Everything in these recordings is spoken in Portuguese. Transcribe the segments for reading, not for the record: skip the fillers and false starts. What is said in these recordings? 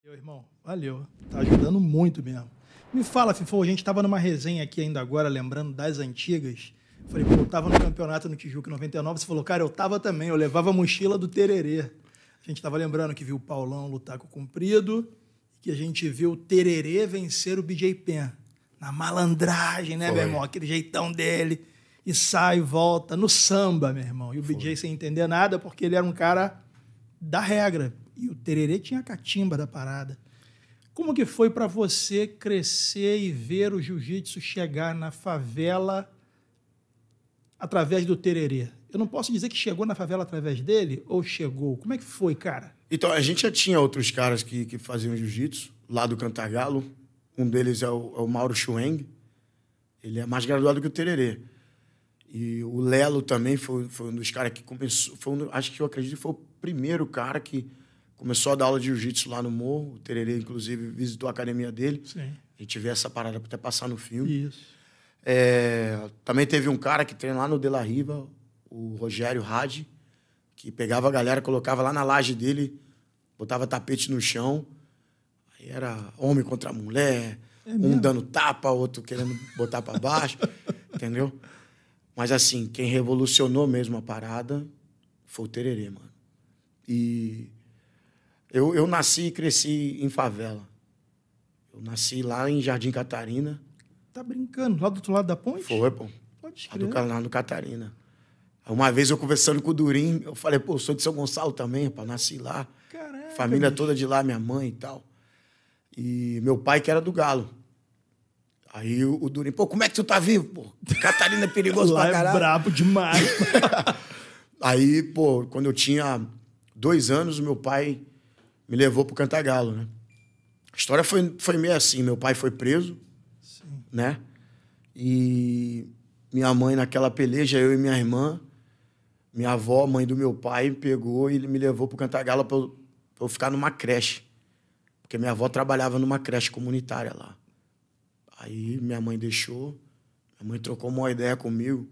Meu irmão, valeu. Tá ajudando muito mesmo. Me fala, Fifô, a gente tava numa resenha aqui ainda agora, lembrando das antigas. Falei, pô, eu tava no campeonato no Tijuca 99. Você falou, cara, eu tava também. Eu levava a mochila do Tererê. A gente tava lembrando que viu o Paulão lutar com o Comprido e que a gente viu o Tererê vencer o BJ Penn. Na malandragem, né, meu irmão? Aquele jeitão dele. E sai e volta no samba, meu irmão. E o BJ sem entender nada, porque ele era um cara da regra. E o Tererê tinha a catimba da parada. Como que foi para você crescer e ver o jiu-jitsu chegar na favela através do Tererê? Eu não posso dizer que chegou na favela através dele ou chegou. Como é que foi, cara? Então, a gente já tinha outros caras que faziam jiu-jitsu, lá do Cantagalo. Um deles é o Mauro Schweng. Ele é mais graduado que o Tererê. E o Lelo também foi um dos caras que começou... acho que eu acredito que foi o primeiro cara que começou a dar aula de jiu-jitsu lá no Morro. O Tererê, inclusive, visitou a academia dele. Sim. A gente vê essa parada para até passar no filme. Isso. Também teve um cara que treina lá no De La Riva, o Rogério Hadi, que pegava a galera, colocava lá na laje dele, botava tapete no chão. Aí era homem contra mulher, um dando tapa, outro querendo botar para baixo, entendeu? Mas, assim, quem revolucionou mesmo a parada foi o Tererê, mano. E eu nasci e cresci em favela. Eu nasci lá em Jardim Catarina. Tá brincando? Lá do outro lado da ponte? Foi, pô. Pode Lá crer. lá no Catarina. Uma vez eu conversando com o Durim, eu falei, pô, sou de São Gonçalo também, rapaz, nasci lá. Caraca, Família bicho. toda de lá, minha mãe e tal. E meu pai que era do Galo. Aí o Durim, pô, como é que tu tá vivo, pô? Catarina é perigoso Lá pra é caralho. brabo demais. Aí, pô, quando eu tinha 2 anos, meu pai me levou pro Cantagalo, né? A história foi meio assim, meu pai foi preso, Sim. né? E minha mãe, naquela peleja, eu e minha irmã, minha avó, mãe do meu pai, pegou e me levou pro Cantagalo pra eu ficar numa creche. Porque minha avó trabalhava numa creche comunitária lá. Aí minha mãe deixou, minha mãe trocou uma ideia comigo.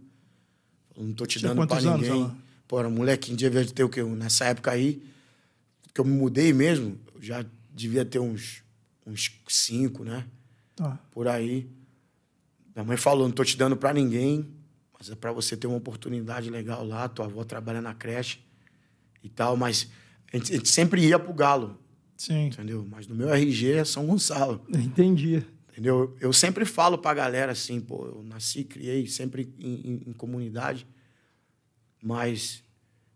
Falou, não tô te Tinha dando pra quantos anos ninguém. ela? Pô, era molequinho, devia ter o quê? Nessa época aí, que eu me mudei mesmo, eu já devia ter uns 5, né? Tá. Por aí. Minha mãe falou, não tô te dando pra ninguém, mas é pra você ter uma oportunidade legal lá, tua avó trabalha na creche e tal, mas a gente sempre ia pro Galo, Sim. entendeu? Mas no meu RG é São Gonçalo. Entendi. Entendeu? Eu sempre falo pra galera assim, pô, eu nasci, criei sempre em comunidade, mas,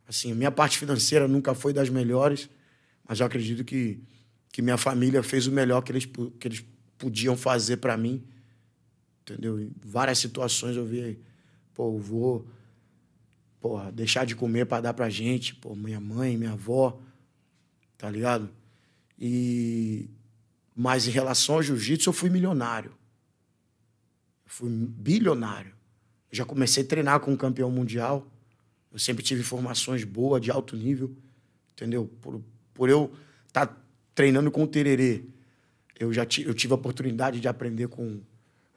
assim, minha parte financeira nunca foi das melhores, mas eu acredito que minha família fez o melhor que eles podiam fazer pra mim, entendeu? Em várias situações eu vi, pô, eu vou, porra, deixar de comer pra dar pra gente, pô, minha mãe, minha avó, tá ligado? Mas em relação ao jiu-jitsu, eu fui milionário. Eu fui bilionário. Eu já comecei a treinar com um campeão mundial. Eu sempre tive formações boas, de alto nível. Entendeu? Por eu estar treinando com o Tererê, eu tive a oportunidade de aprender com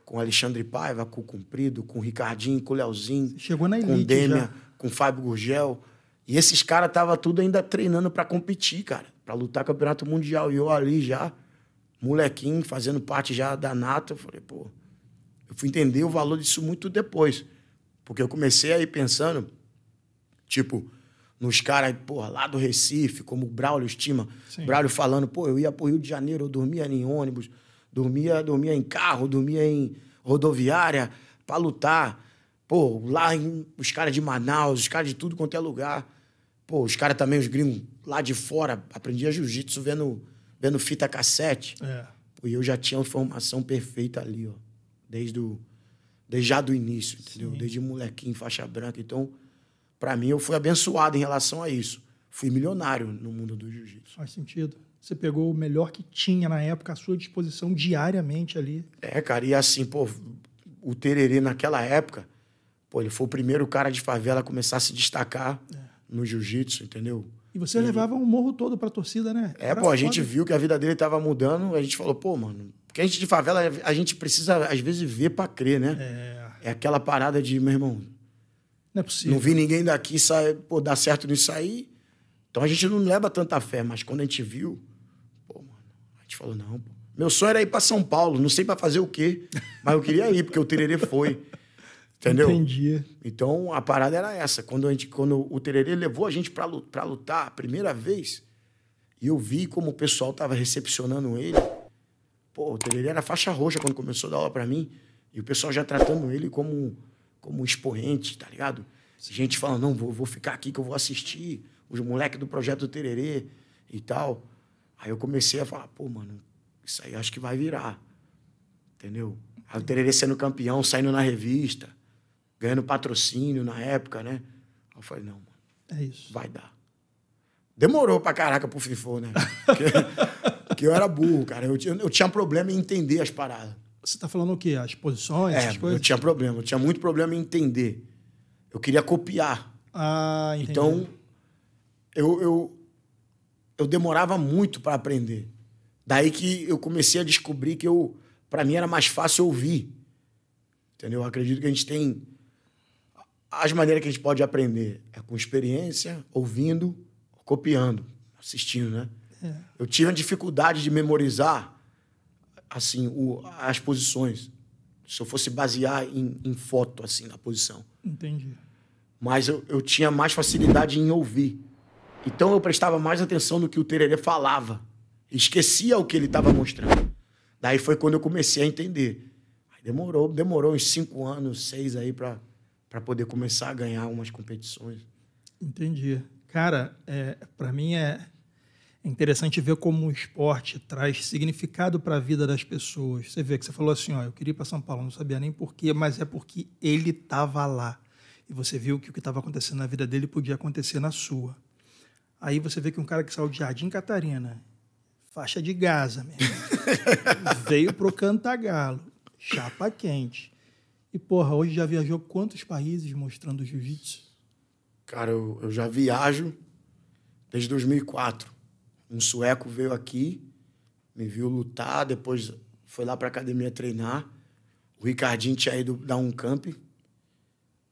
o Alexandre Paiva, com o Comprido, com o Ricardinho, com o Leozinho. Chegou na com o elite Demian, já. com o Fábio Gurgel. E esses caras estavam tudo ainda treinando para competir, cara. Para lutar campeonato mundial. E eu ali já, molequinho, fazendo parte já da nata. Eu falei, pô... Eu fui entender o valor disso muito depois. Porque eu comecei a ir pensando, tipo, nos caras, porra, lá do Recife, como o Braulio Estima. Sim. Braulio falando, pô, eu ia pro Rio de Janeiro, eu dormia em ônibus, dormia em carro, dormia em rodoviária pra lutar. Pô, os caras de Manaus, os caras de tudo quanto é lugar. Pô, os caras também, os gringos lá de fora, aprendia jiu-jitsu vendo fita cassete. É. Pô, e eu já tinha uma formação perfeita ali, ó. Desde já do início, entendeu? Sim. Desde molequinho, faixa branca. Então, pra mim, eu fui abençoado em relação a isso. Fui milionário no mundo do jiu-jitsu. Faz sentido. Você pegou o melhor que tinha na época à sua disposição diariamente ali. Cara, e assim, pô, o Tererê naquela época, pô, ele foi o primeiro cara de favela a começar a se destacar no jiu-jitsu, entendeu? E você levava um morro todo pra torcida, né? Era Pô, a gente foda. viu que a vida dele tava mudando, a gente falou, pô, mano, porque a gente de favela, a gente precisa, às vezes, ver pra crer, né? É aquela parada de, meu irmão, Não é possível. não vi ninguém daqui dar certo nisso aí, então a gente não leva tanta fé, mas quando a gente viu, pô, mano, falou, não, pô. Meu sonho era ir para São Paulo, não sei para fazer o quê, mas eu queria ir, porque o Tererê foi. Entendeu? Entendi. Então, a parada era essa. Quando o Tererê levou a gente para lutar a primeira vez, e eu vi como o pessoal tava recepcionando ele. Pô, o Tererê era faixa roxa quando começou a dar aula para mim, e o pessoal já tratando ele como um expoente, tá ligado? Gente falando, não, vou ficar aqui que eu vou assistir os moleques do Projeto do Tererê e tal. Aí eu comecei a falar, pô, mano, isso aí acho que vai virar. Entendeu? Aí o Tererê sendo campeão, saindo na revista, ganhando patrocínio na época, né? Aí eu falei, não, mano, é isso. vai dar. Demorou pra caraca pro FIFO, né? Porque eu era burro, cara. Eu tinha problema em entender as paradas. Você tá falando o quê? As posições, as coisas? Eu tinha problema. Eu tinha muito problema em entender. Eu queria copiar. Ah, entendi. Então, eu demorava muito para aprender. Daí que eu comecei a descobrir que para mim era mais fácil ouvir. Entendeu? Eu acredito que a gente tem... As maneiras que a gente pode aprender é com experiência, ouvindo, copiando, assistindo, né? É. Eu tive a dificuldade de memorizar assim, as posições. Se eu fosse basear em foto, assim, na posição. Entendi. Mas eu tinha mais facilidade em ouvir. Então eu prestava mais atenção no que o Tererê falava. Esquecia o que ele estava mostrando. Daí foi quando eu comecei a entender. Aí demorou uns 5 anos, 6 aí para poder começar a ganhar umas competições. Entendi. Cara, para mim é interessante ver como o esporte traz significado para a vida das pessoas. Você vê que você falou assim, ó, eu queria ir para São Paulo, não sabia nem porquê, mas é porque ele estava lá. E você viu que o que estava acontecendo na vida dele podia acontecer na sua. Aí você vê que um cara que saiu de Jardim Catarina, faixa de Gaza mesmo, veio pro Cantagalo, chapa quente. E, porra, hoje já viajou quantos países mostrando jiu-jitsu? Cara, eu já viajo desde 2004. Um sueco veio aqui, me viu lutar, depois foi lá para a academia treinar. O Ricardinho tinha ido dar um camp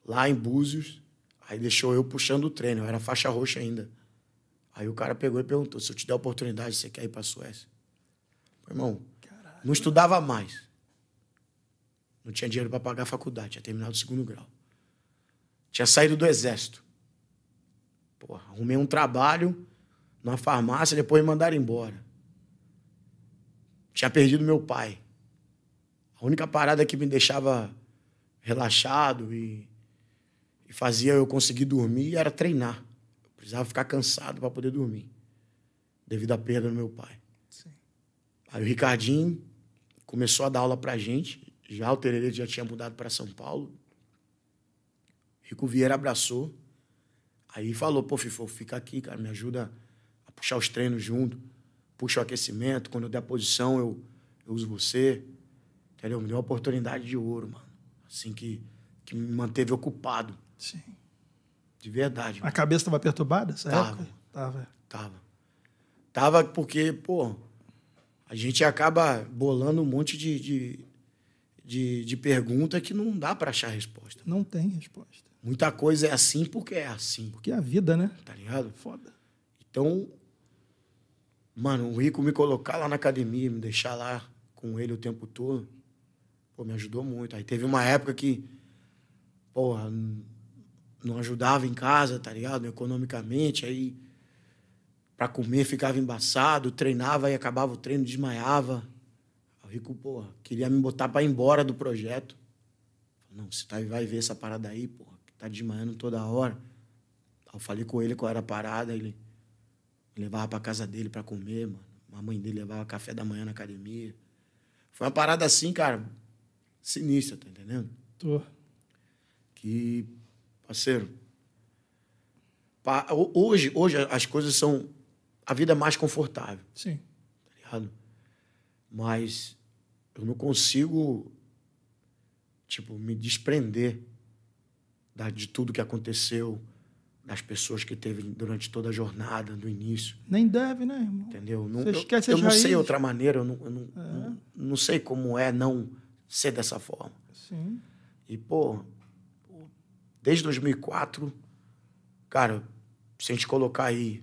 lá em Búzios, aí deixou eu puxando o treino, eu era faixa roxa ainda. Aí o cara pegou e perguntou, se eu te der a oportunidade, você quer ir para a Suécia? Irmão, caralho, não estudava mais. Não tinha dinheiro para pagar a faculdade, tinha terminado o 2º grau. Tinha saído do exército. Porra, arrumei um trabalho numa farmácia, depois me mandaram embora. Tinha perdido meu pai. A única parada que me deixava relaxado e fazia eu conseguir dormir era treinar. Eu precisava ficar cansado para poder dormir, devido à perda do meu pai. Sim. Aí o Ricardinho começou a dar aula pra gente. Já o Tererê já tinha mudado para São Paulo. Rico Vieira abraçou. Aí falou, pô, Fifo, fica aqui, cara, me ajuda a puxar os treinos junto, puxa o aquecimento, quando eu der a posição, eu uso você. Entendeu? Me deu uma oportunidade de ouro, mano. Assim, que me manteve ocupado. Sim. De verdade. A cabeça estava perturbada nessa época? Tava porque, pô, a gente acaba bolando um monte de pergunta que não dá para achar resposta. Não tem resposta. Muita coisa é assim porque é assim. Porque é a vida, né? Tá ligado? Foda. Então, mano, o Rico me colocar lá na academia, me deixar lá com ele o tempo todo, pô, me ajudou muito. Aí teve uma época que, porra, não ajudava em casa, tá ligado? Economicamente, aí pra comer ficava embaçado, treinava e acabava o treino, desmaiava. O Rico, porra, queria me botar pra ir embora do projeto. Não, você vai ver essa parada aí, porra, que tá desmaiando toda hora. Aí eu falei com ele qual era a parada, ele me levava pra casa dele pra comer, mano. A mãe dele levava café da manhã na academia. Foi uma parada assim, cara, sinistra, tá entendendo? Tô. Que, parceiro, hoje as coisas são... A vida é mais confortável. Sim. Tá ligado? Mas eu não consigo, tipo, me desprender de tudo que aconteceu, das pessoas que teve durante toda a jornada, do início. Nem deve, né, irmão? Entendeu? Você esquece eu as não sei raízes. outra maneira, eu não sei como é não ser dessa forma. Sim. E, pô, desde 2004, cara, se a gente colocar aí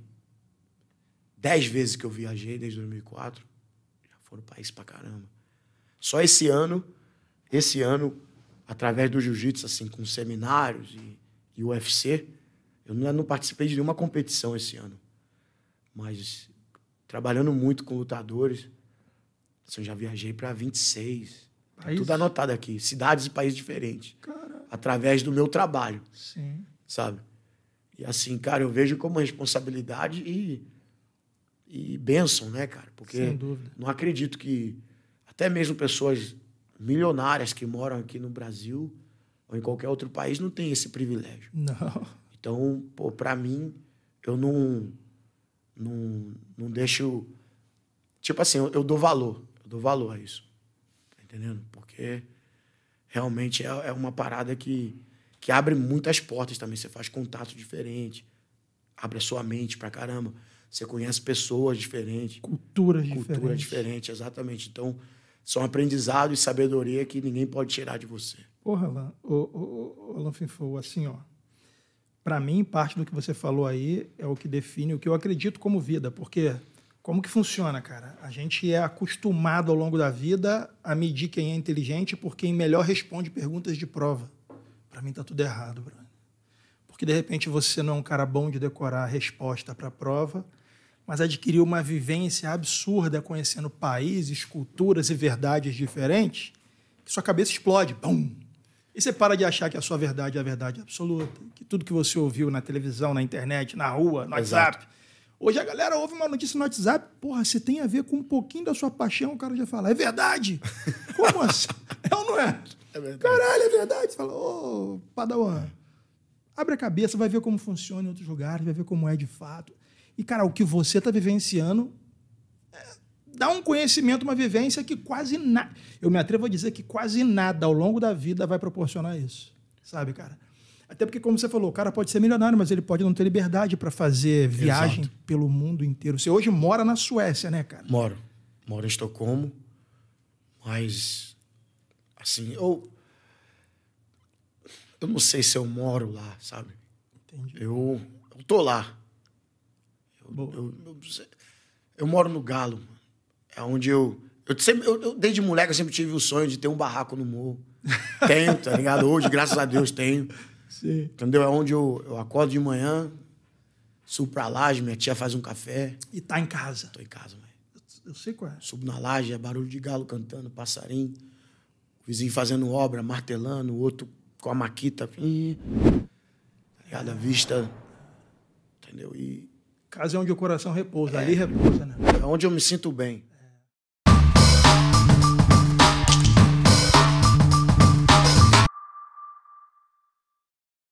10 vezes que eu viajei desde 2004, foram para isso pra caramba. Só esse ano, através do jiu-jitsu, assim, com seminários e UFC, eu não participei de nenhuma competição esse ano. Mas trabalhando muito com lutadores, assim, eu já viajei para 26. Tá tudo anotado aqui. Cidades e países diferentes. Cara. Através do meu trabalho. Sim. Sabe? E assim, cara, eu vejo como responsabilidade e bênção, né, cara? Porque sem dúvida. Não acredito que até mesmo pessoas milionárias que moram aqui no Brasil ou em qualquer outro país não têm esse privilégio. Não. Então, pô, pra mim, eu não deixo... Tipo assim, eu dou valor. Eu dou valor a isso. Tá entendendo? Porque realmente é uma parada que abre muitas portas também. Você faz contato diferente, abre a sua mente pra caramba. Você conhece pessoas diferentes. Culturas diferentes, exatamente. Então, são aprendizado e sabedoria que ninguém pode tirar de você. Porra, Alan, Alan Finfou, assim, ó, para mim, parte do que você falou aí é o que define o que eu acredito como vida, porque como que funciona, cara? A gente é acostumado ao longo da vida a medir quem é inteligente por quem melhor responde perguntas de prova. Para mim tá tudo errado, brother. Porque, de repente, você não é um cara bom de decorar a resposta para a prova, mas adquiriu uma vivência absurda conhecendo países, culturas e verdades diferentes, que sua cabeça explode. Pum! E você para de achar que a sua verdade é a verdade absoluta, que tudo que você ouviu na televisão, na internet, na rua, no WhatsApp. Hoje a galera ouve uma notícia no WhatsApp, porra, se tem a ver com um pouquinho da sua paixão, o cara já fala, é verdade? Como assim? É ou não é? É verdade. Caralho, é verdade? Você fala, ô, Padawan, abre a cabeça, vai ver como funciona em outros lugares, vai ver como é de fato. E, cara, o que você está vivenciando dá um conhecimento, uma vivência que quase nada... Eu me atrevo a dizer que quase nada ao longo da vida vai proporcionar isso. Sabe, cara? Até porque, como você falou, o cara pode ser milionário, mas ele pode não ter liberdade para fazer viagem pelo mundo inteiro. Você hoje mora na Suécia, né, cara? Moro em Estocolmo, mas, assim, eu não sei se eu moro lá, sabe? Entendi. Eu tô lá. Eu moro no Galo. É onde eu desde moleque, eu sempre tive o sonho de ter um barraco no morro. Tenho, tá ligado? Hoje, graças a Deus, tenho. Sim. Entendeu? É onde eu acordo de manhã, subo pra laje, minha tia faz um café. E tá em casa. Tô em casa, velho. Eu sei qual é. Subo na laje, é barulho de galo cantando, passarinho. O vizinho fazendo obra, martelando, o outro com a maquita. Tá ligado? A vista. Entendeu? E casa é onde o coração repousa. Ali repousa, né? é onde eu me sinto bem.